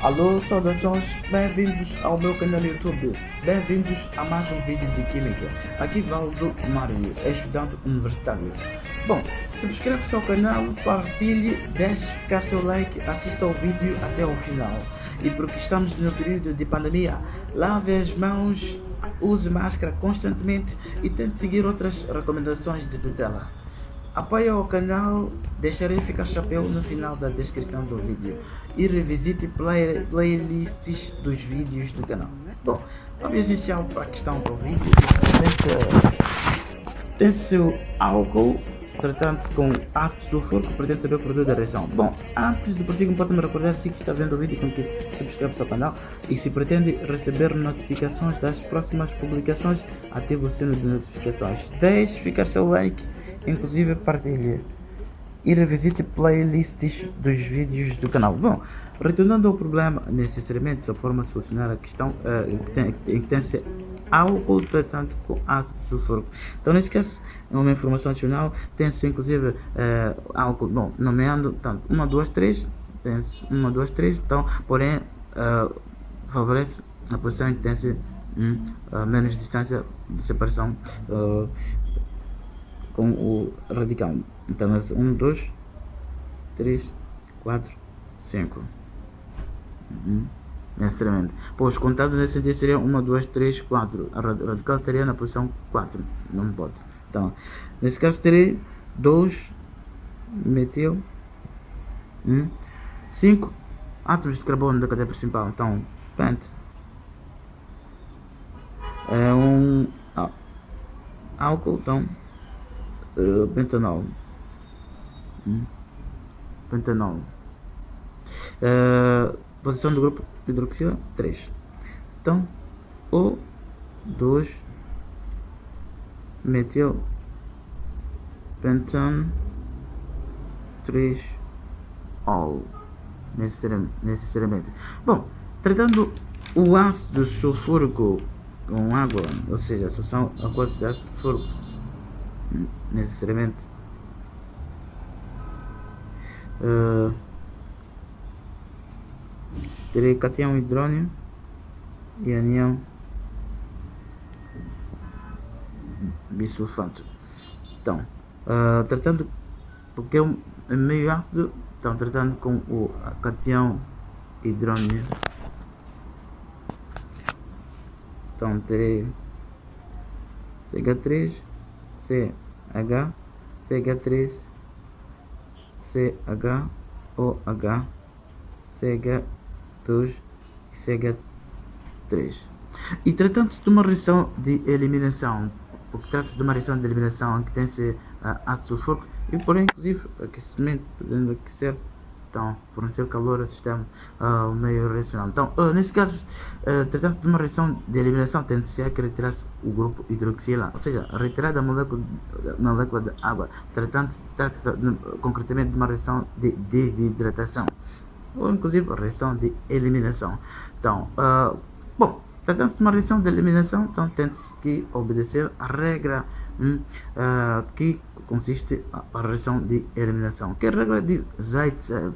Alô, saudações, bem-vindos ao meu canal no YouTube, bem-vindos a mais um vídeo de Química. Aqui Valdo Mário, estudante universitário. Bom, subscreva-se ao canal, partilhe, deixe ficar seu like, assista ao vídeo até ao final. E porque estamos no período de pandemia, lave as mãos, use máscara constantemente e tente seguir outras recomendações de tutela. Apoie o canal, deixarei ficar chapéu no final da descrição do vídeo e revisite playlists dos vídeos do canal. Bom, o essencial para a questão do vídeo tem seu álcool tratando com ácido sulfúrico, pretende saber o produto da reação. Bom, antes de prosseguir, pode-me recordar se está vendo o vídeo com que subscreve-se ao canal e se pretende receber notificações das próximas publicações, ative o sino de notificações. Deixe ficar seu like, inclusive partilhe e revisite playlists dos vídeos do canal. Bom, retornando ao problema, necessariamente só forma de solucionar a questão em que tem-se álcool tratando com ácido sulfúrico. Então, neste caso, é uma informação adicional, tem-se inclusive álcool, bom, nomeando tanto 1, 2, 3, tem-se 1, 2, 3, então, porém, favorece a posição em que tem-se menos distância de separação com o radical. Então, 1, 2, 3, 4, 5. Necessariamente. Pois, contado nesse sentido seria 1, 2, 3, 4. A radical estaria na posição 4. Não pode. Então, nesse caso terei 2 metil 5 átomos de carbono da cadeia principal. Então, pent é um álcool, então pentanol. Pentanol. Posição do grupo hidroxila 3. Então, o 2 metil pentan 3 ol necessariamente. Bom, tratando o ácido sulfúrico com água, ou seja, a solução aquosa de ácido sulfúrico, necessariamente terei cátion hidrônio e anião bisulfato. Então, tratando, porque é meio ácido, então tratando com o cátion hidrônio, então terei CH3, CH, CH3, CH, OH, CH2 e CH3. E tratando-se de uma reação de eliminação, porque trata-se de uma reação de eliminação em que tem-se ácido sulfúrico e porém inclusive aquecimento, podendo aquecer, então fornecer calor ao sistema meio reacional. Então, nesse caso, tratando-se de uma reação de eliminação, tende-se a retirar-se o grupo hidroxila, ou seja, a retirada da molécula de água. Trata-se concretamente de uma reação de desidratação, ou inclusive a reação de eliminação. Então, bom, tratando-se de uma reação de eliminação, então tem-se que obedecer a regra que consiste a reação de eliminação, que é a regra de Zaitsev.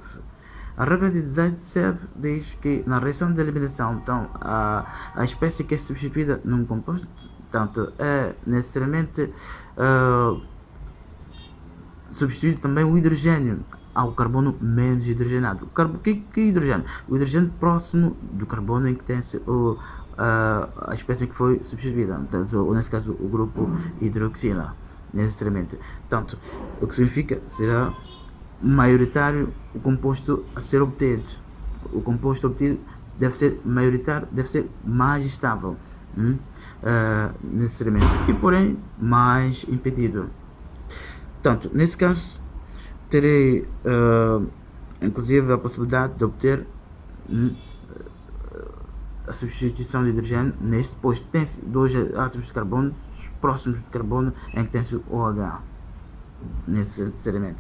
A regra de Zaitsev diz que na reação de eliminação, então, a espécie que é substituída num composto, portanto, é necessariamente substituído também o hidrogênio ao carbono menos hidrogenado. Que hidrogênio? O hidrogênio próximo do carbono em que tem-se a espécie que foi substituída, ou nesse caso o grupo hidroxila, necessariamente. Portanto, o que significa será maioritário o composto a ser obtido. O composto obtido deve ser maioritário, deve ser mais estável, necessariamente, e porém mais impedido. Portanto, nesse caso terei inclusive a possibilidade de obter a substituição de hidrogênio neste, pois tem-se dois átomos de carbono próximos de carbono em que tem-se o OH necessariamente.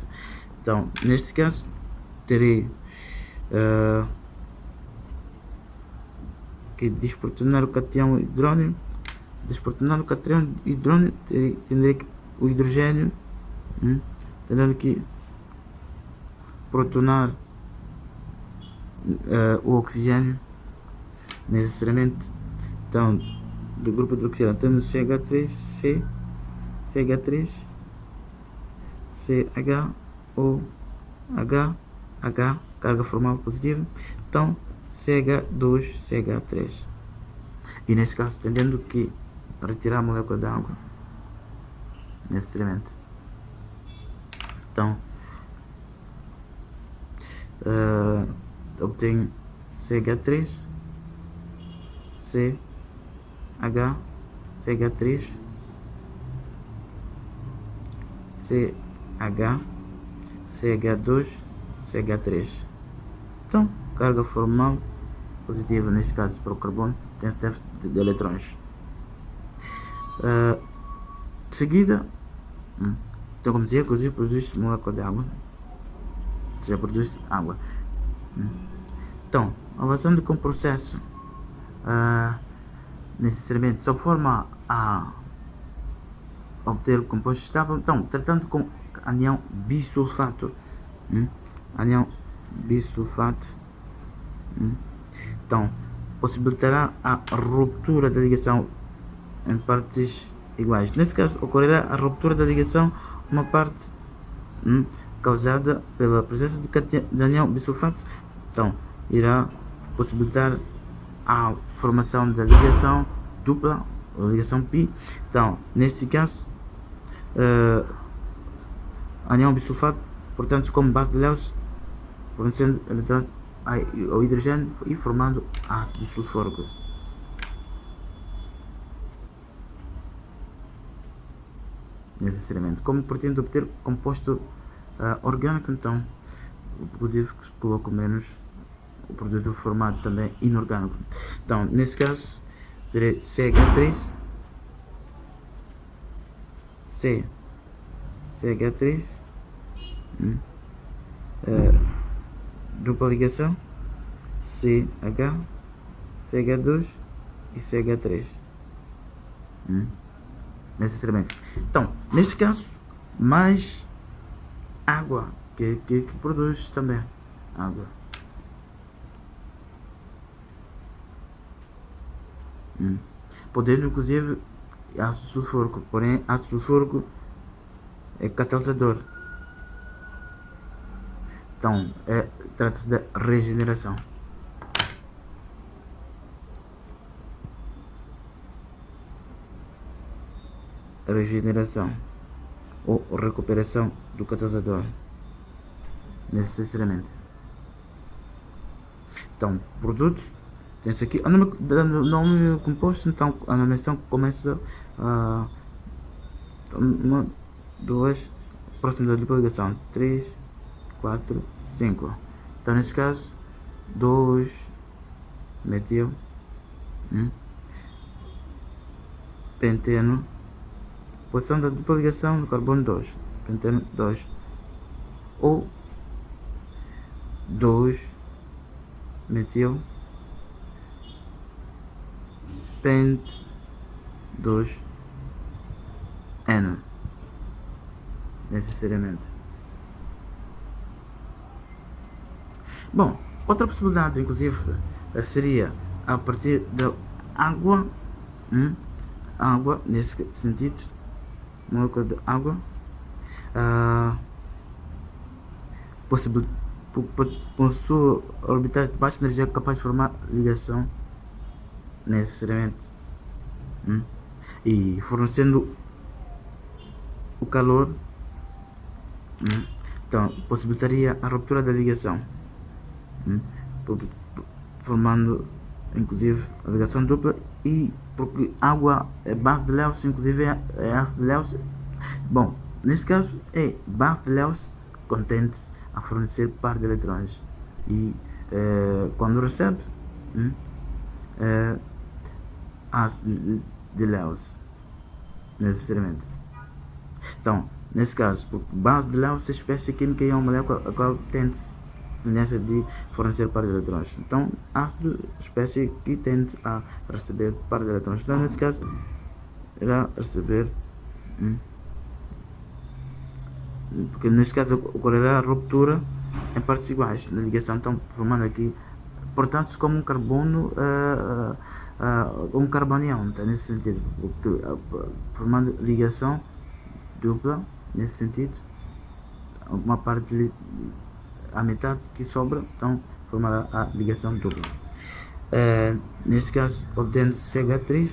Então, neste caso terei que desprotonar o cátion hidrônio. Desprotonar o cátion hidrônio, terei que o hidrogênio, tendo que protonar o oxigênio necessariamente. Então, do grupo de oxigênio temos CH3, CH3, CHO, H, carga formal positiva. Então, CH2, CH3. E neste caso, tendendo que retirar a molécula de água necessariamente. Então, obtenho CH3, CH, CH3, CH, CH2, CH3. Então, carga formal positiva, neste caso para o carbono, tem déficit de eletrões. De seguida, então como dizia, inclusive produz molécula de água, já produz água. Então, avançando com o processo, necessariamente só forma a obter o composto estável. Então, tratando com anião bisulfato, anião bisulfato, então possibilitará a ruptura da ligação em partes iguais. Nesse caso, ocorrerá a ruptura da ligação, uma parte causada pela presença de anião bisulfato. Então, irá possibilitar a formação da ligação dupla, ou ligação pi. Então, neste caso, anião bisulfato, portanto, como base de Lewis, fornecendo eletrões ao hidrogênio e formando ácido sulfúrico. Necessariamente, como pretendo obter composto orgânico, então, inclusive coloco menos o produto formado também inorgânico. Então, nesse caso, terei CH3, CH3, dupla ligação, CH, CH2 e CH3. Necessariamente. Então, neste caso, mais água que produz também água. Podendo inclusive ácido sulfúrico, porém ácido sulfúrico é catalisador. Então, trata-se da regeneração. Regeneração ou recuperação do catalisador, necessariamente. Então, produtos, tem-se aqui, nome composto, então a nomeação começa a 1, 2, próximo da dupla ligação, 3, 4, 5. Então, nesse caso, 2 metil, penteno, posição da dupla ligação do carbono 2, penteno 2, ou 2 metil pent 2 N, necessariamente. Bom, outra possibilidade, inclusive, seria a partir da água, água, nesse sentido, molécula de água, por sua orbital de baixa energia capaz de formar ligação, necessariamente, e fornecendo o calor, então possibilitaria a ruptura da ligação, formando inclusive a ligação dupla, e porque água é base de Lewis, inclusive é ácido de Lewis. Bom, neste caso é base de Lewis, contente a fornecer par de eletrões, e quando recebe ácido de Lewis, necessariamente. Então, nesse caso, por base de Lewis, a espécie química é uma molécula a qual tem tendência de fornecer par de eletrões. Então, ácido, espécie que tende a receber par de eletrões. Então, nesse caso, irá receber, porque neste caso ocorrerá a ruptura em partes iguais na ligação, então formando aqui portanto como um carbono, um carbanião, então, nesse sentido, formando ligação dupla, nesse sentido, uma parte, a metade que sobra, então formar a ligação dupla. Neste caso, obtendo CH3,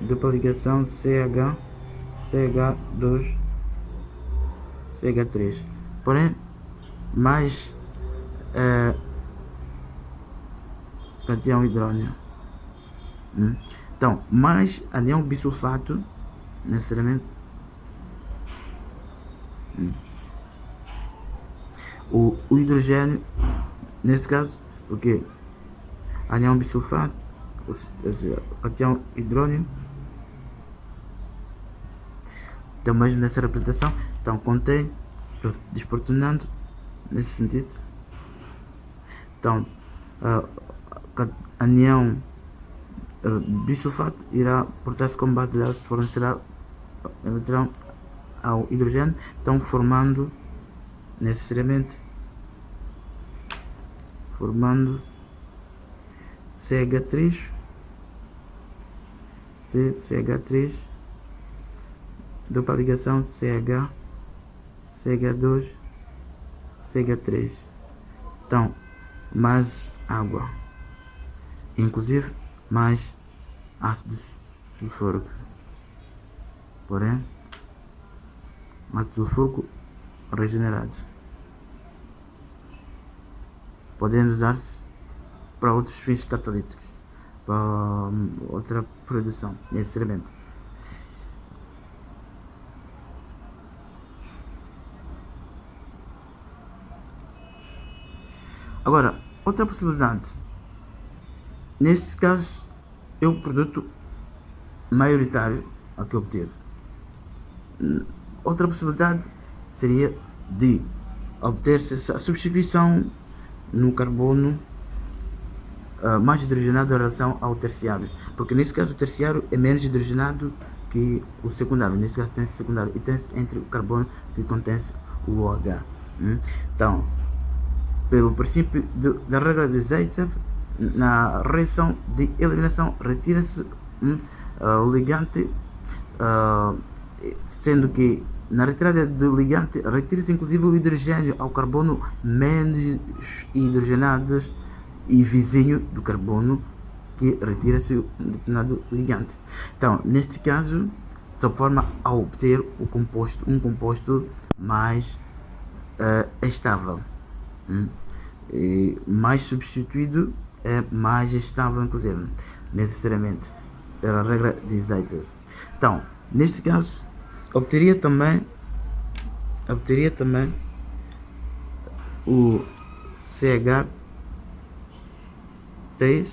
dupla ligação CH2, CH3, porém mais cátion hidrônio. Então, mais anião bisulfato, necessariamente. O hidrogênio, nesse caso, porque anião bisulfato, cátion hidrônio, também nessa representação, então contém, desprotonando, nesse sentido. Então, anião bisulfato irá portar-se como base de Lewis, fornecerá eletrão ao hidrogênio, então formando necessariamente CH3, CH3, dupla ligação CH2, CH3, então mais água, inclusive mais ácido sulfúrico, porém ácido sulfúrico regenerado, podendo usar-se para outros fins catalíticos, para outra produção, necessariamente. Agora, outra possibilidade, neste caso é o produto maioritário a que obter. Outra possibilidade seria de obter-se a substituição no carbono mais hidrogenado em relação ao terciário, porque nesse caso o terciário é menos hidrogenado que o secundário, nesse caso tem-se secundário e tem-se entre o carbono que contém o OH. Então, pelo princípio da regra de Zaitsev, na reação de eliminação retira-se o ligante, sendo que na retirada do ligante retira-se inclusive o hidrogênio ao carbono menos hidrogenados e vizinho do carbono, que retira-se o determinado ligante. Então, neste caso, só forma a obter um composto mais estável. E mais substituído é mais estável, inclusive, necessariamente, pela regra de Zaitsev. Então, neste caso, obteria também o CH3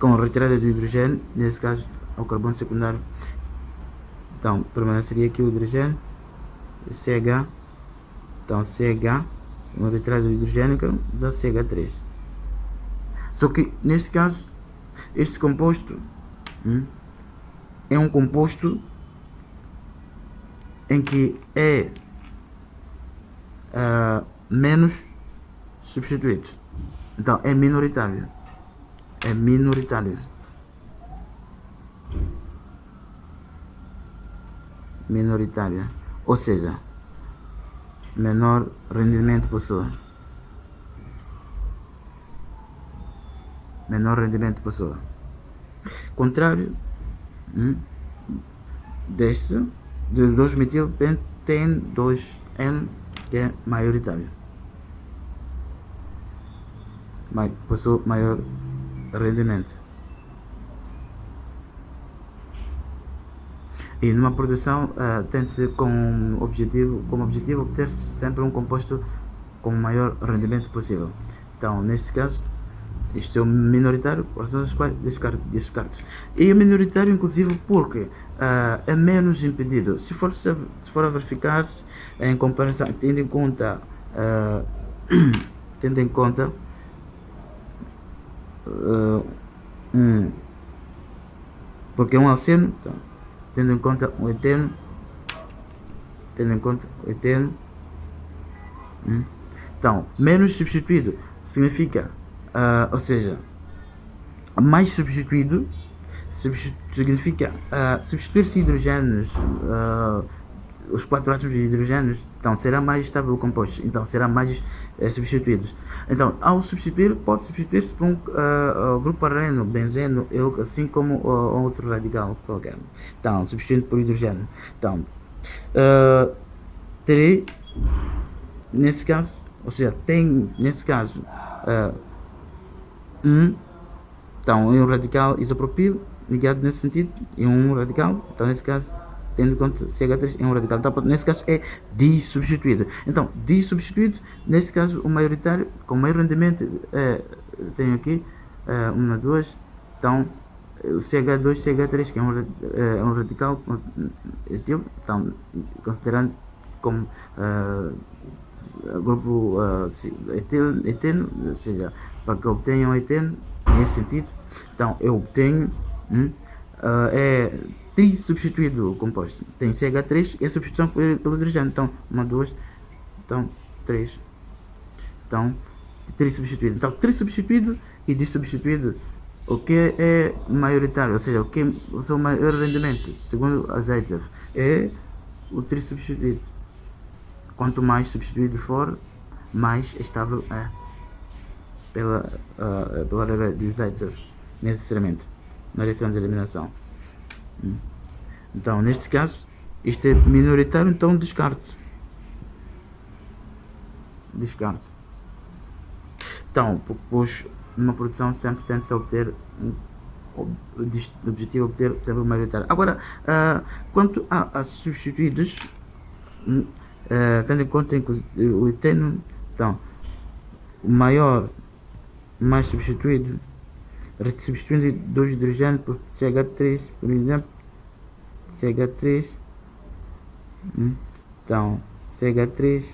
com a retirada do hidrogênio, nesse caso ao carbono secundário. Então, permaneceria aqui o hidrogênio, CH, então CH, uma retirada do hidrogênio da CH3. Só que neste caso, este composto é um composto em que é menos substituído. Então é minoritário. Ou seja, menor rendimento possui. Contrário deste de 2-metil-pentene-2-N, que é maioritário, possui maior rendimento. E numa produção tem-se como objetivo obter sempre um composto com o maior rendimento possível. Então, neste caso, isto é o minoritário, por razões quais descartes. E o minoritário, inclusive, porque é menos impedido. Se for a verificar, em comparação, tendo em conta porque é um alceno, então, tendo em conta o eterno, Então, menos substituído significa, ou seja, mais substituído significa substituir-se hidrogénios, os 4 átomos de hidrogénios, então será mais estável o composto, então será mais substituídos. Então, ao substituir, pode substituir-se por um grupo arreno, benzeno, assim como outro radical qualquer. Então, substituindo por hidrogênio. Então, terei, nesse caso, ou seja, tem, nesse caso, então, um radical isopropil ligado nesse sentido, e um radical, então nesse caso, tendo em conta CH3 é um radical, então nesse caso é dissubstituído. Então, dissubstituído, nesse caso o maioritário, com maior rendimento, tenho aqui, 1, 2, então o CH2, CH3, que é um radical etil, então considerando como grupo eteno, ou seja, para que obtenham eteno, nesse sentido, então eu obtenho é trissubstituído o composto. Tem CH3 e a substituição pelo hidrogênio. Então, 1, 2, então 3. Então, trissubstituído. Então, trissubstituído e dissubstituído, o que é maioritário, ou seja, o que é o seu maior rendimento, segundo a Zaitsev, é o trissubstituído. Quanto mais substituído for, mais estável é, pela regra de Zaitsev, necessariamente, na reação de eliminação. Então, neste caso, isto é minoritário, então descarto. Então, pois numa produção sempre tenta-se obter o objetivo é obter sempre o maioritário. Agora, quanto a substituídos, tendo em conta o eteno, então, o maior, mais substituído, substituindo 2 hidrogênios por CH3, por exemplo, CH3, então CH3,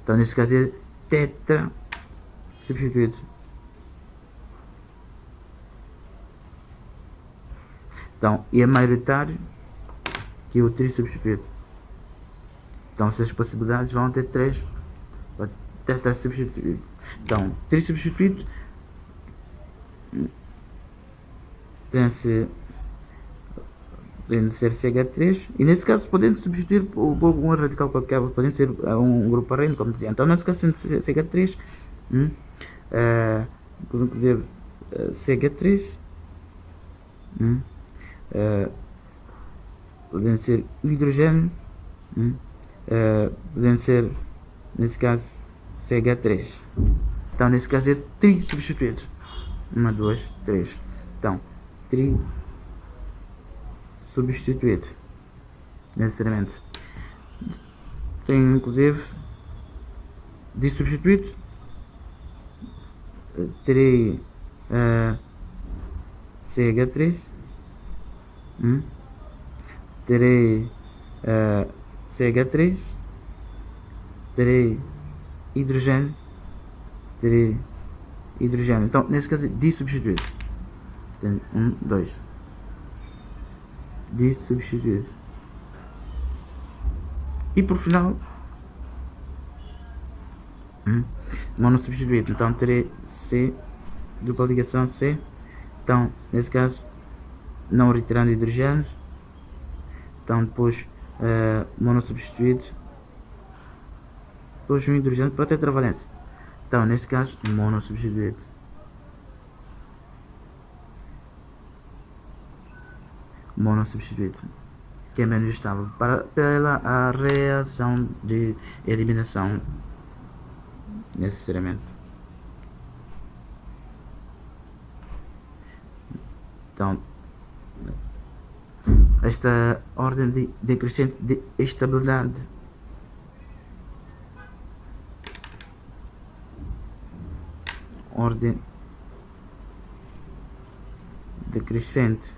então nesse caso é tetra substituído. Então, e é maioritário que o tri substituído. Então, essas possibilidades vão ter 3 tetra substituído. Então, tri substituído tem-se ser CH3 e nesse caso podendo substituir por um radical qualquer, podendo ser um grupo arreno, como dizia. Então nesse caso sendo CH3, inclusive CH3, podendo ser hidrogênio, podendo ser nesse caso CH3. Então nesse caso é tri substituído. 1, 2, 3. Então, tri substituído necessariamente. Tem inclusive dissubstituído. Terei CH3, terei CH3, terei hidrogênio, Então, nesse caso, dissubstituído. 1, 2. Dissubstituído. E por final, monossubstituído. Então, terei C, dupla ligação C. Então, nesse caso, não retirando hidrogênios. Então, depois, monossubstituído. Depois, um hidrogênio para tetravalência. Então, nesse caso, monossubstituído. Monossubstituído, que é menos estável pela a reação de eliminação, necessariamente. Então, esta ordem decrescente de estabilidade decrescente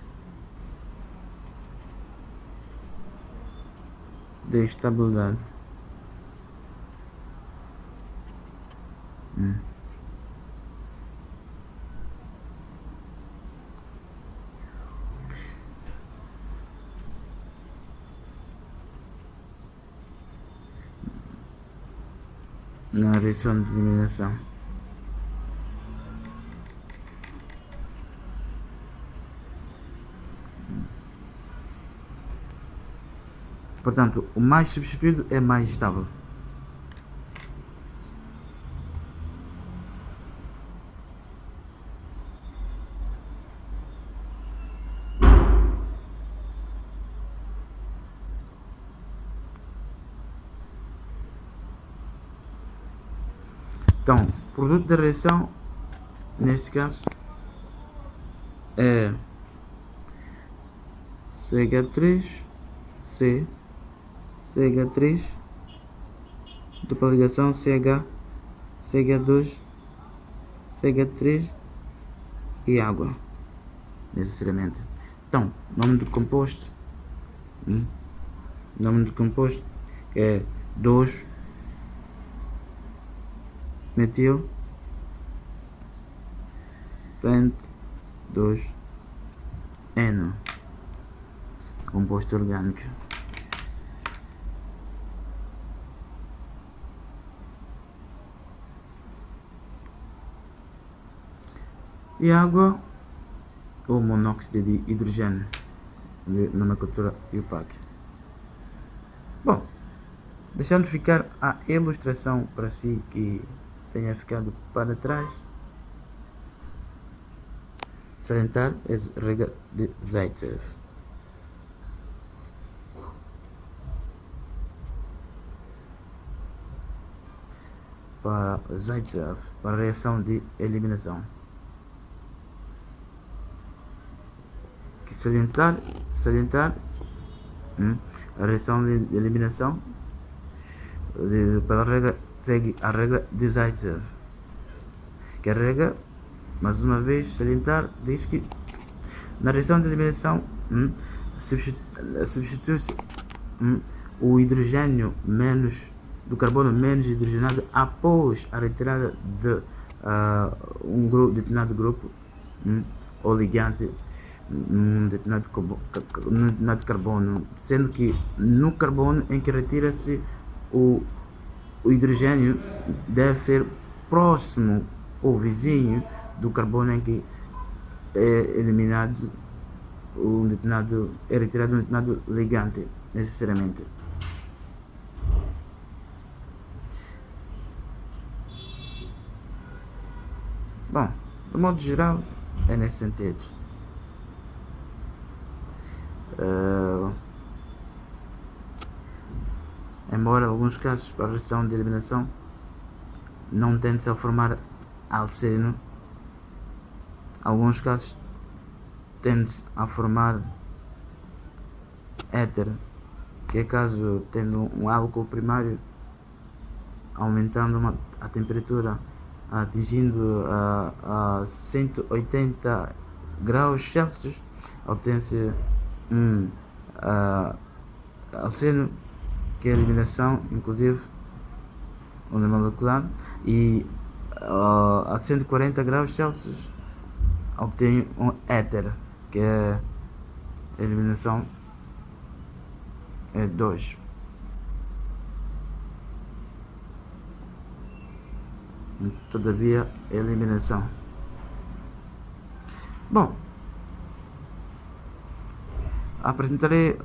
de estabilidade. na reação de eliminação. Portanto, o mais substituído é mais estável. Então, produto da reação, neste caso, é CH3, CH3, dupla ligação CH2, CH3 e água, necessariamente. Então, nome do composto, é 2-metil pente 2N, composto orgânico. E água ou monóxido de hidrogênio, de nomenclatura IUPAC. Bom, deixando ficar a ilustração para si que tenha ficado para trás, salientar as regras de Zaitsev. Para Zaitsev, para a reação de eliminação. Que salientar a reação de eliminação pela regra, segue a regra de Zaitsev. Que a regra, mais uma vez, salientar, diz que na reação de eliminação substitui-se o hidrogênio do carbono menos hidrogenado após a retirada de um determinado grupo ou ligante num determinado carbono, sendo que no carbono em que retira-se o hidrogênio deve ser próximo ou vizinho do carbono em que é eliminado é retirado um determinado ligante, necessariamente. Bom, de modo geral, é nesse sentido. Embora alguns casos para a reação de eliminação não tende-se a formar alceno, alguns casos tende-se a formar éter, que é caso tendo um álcool primário aumentando a temperatura atingindo a 180 graus Celsius, obtém-se alceno, que é a eliminação, inclusive o molecular, e a 140 graus Celsius obtém um éter, que é a eliminação é 2. Todavia, eliminação. Bom, apresentarei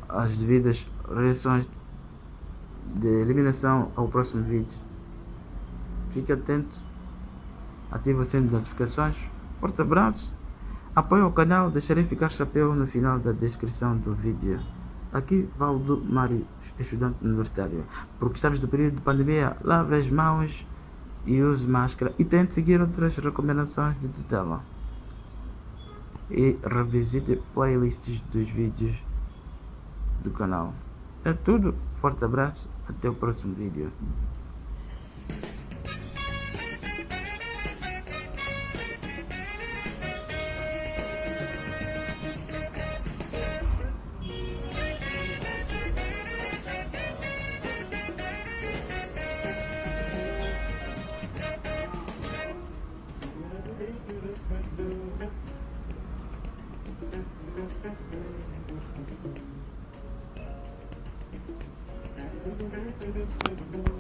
as devidas reações de eliminação ao próximo vídeo. Fique atento, ative o sino de notificações. Forte abraço, apoie o canal, deixarei ficar chapéu no final da descrição do vídeo. Aqui Valdo Mário, estudante universitário. Porque estamos no período de pandemia, lave as mãos e use máscara, e tente seguir outras recomendações de tutela. E revisite playlists dos vídeos do canal. É tudo, forte abraço, até o próximo vídeo.